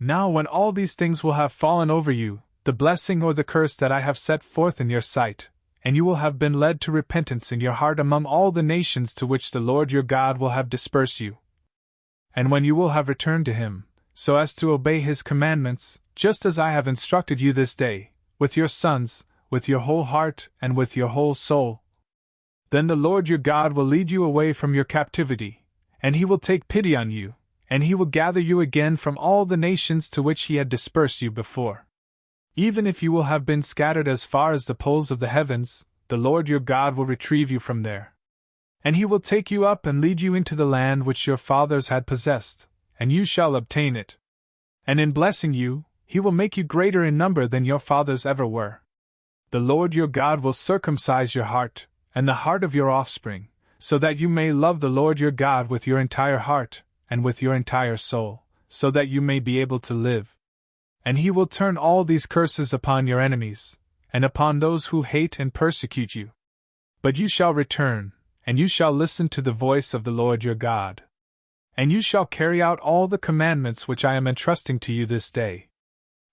Now when all these things will have fallen over you, the blessing or the curse that I have set forth in your sight, and you will have been led to repentance in your heart among all the nations to which the Lord your God will have dispersed you. And when you will have returned to him, so as to obey his commandments, just as I have instructed you this day, with your sons, with your whole heart and with your whole soul, then the Lord your God will lead you away from your captivity, and he will take pity on you, and he will gather you again from all the nations to which he had dispersed you before. Even if you will have been scattered as far as the poles of the heavens, the Lord your God will retrieve you from there. And he will take you up and lead you into the land which your fathers had possessed, and you shall obtain it. And in blessing you, he will make you greater in number than your fathers ever were. The Lord your God will circumcise your heart, and the heart of your offspring, so that you may love the Lord your God with your entire heart, and with your entire soul, so that you may be able to live. And he will turn all these curses upon your enemies, and upon those who hate and persecute you. But you shall return, and you shall listen to the voice of the Lord your God. And you shall carry out all the commandments which I am entrusting to you this day.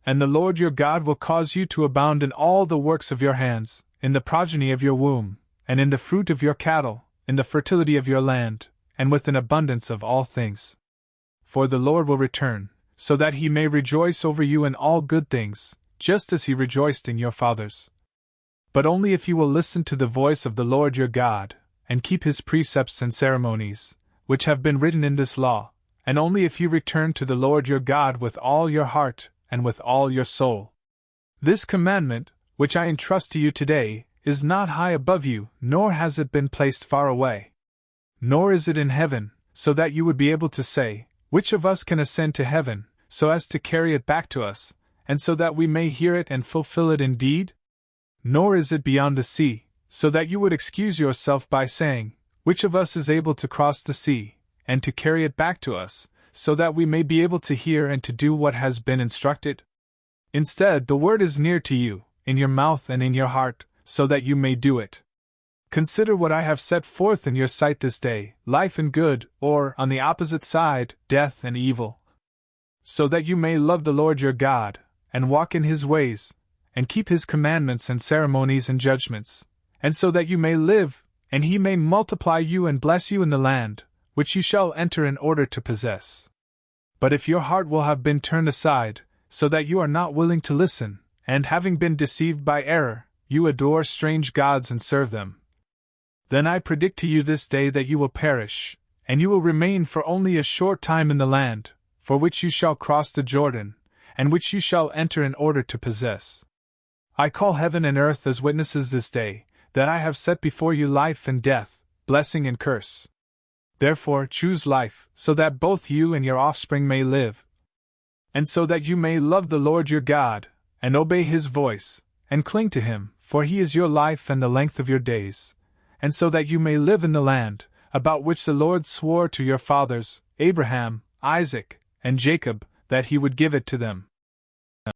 And the Lord your God will cause you to abound in all the works of your hands, in the progeny of your womb, and in the fruit of your cattle, in the fertility of your land, and with an abundance of all things. For the Lord will return, so that he may rejoice over you in all good things, just as he rejoiced in your fathers. But only if you will listen to the voice of the Lord your God, and keep his precepts and ceremonies, which have been written in this law, and only if you return to the Lord your God with all your heart and with all your soul. This commandment, which I entrust to you today, is not high above you, nor has it been placed far away. Nor is it in heaven, so that you would be able to say, which of us can ascend to heaven, so as to carry it back to us, and so that we may hear it and fulfill it indeed? Nor is it beyond the sea, so that you would excuse yourself by saying, which of us is able to cross the sea, and to carry it back to us, so that we may be able to hear and to do what has been instructed? Instead, the word is near to you, in your mouth and in your heart, so that you may do it. Consider what I have set forth in your sight this day, life and good, or, on the opposite side, death and evil. So that you may love the Lord your God, and walk in his ways, and keep his commandments and ceremonies and judgments, and so that you may live, and he may multiply you and bless you in the land, which you shall enter in order to possess. But if your heart will have been turned aside, so that you are not willing to listen, and having been deceived by error, you adore strange gods and serve them, then I predict to you this day that you will perish, and you will remain for only a short time in the land, for which you shall cross the Jordan, and which you shall enter in order to possess. I call heaven and earth as witnesses this day, that I have set before you life and death, blessing and curse. Therefore choose life, so that both you and your offspring may live, and so that you may love the Lord your God, and obey his voice, and cling to him, for he is your life and the length of your days, and so that you may live in the land, about which the Lord swore to your fathers, Abraham, Isaac, and Jacob, that he would give it to them.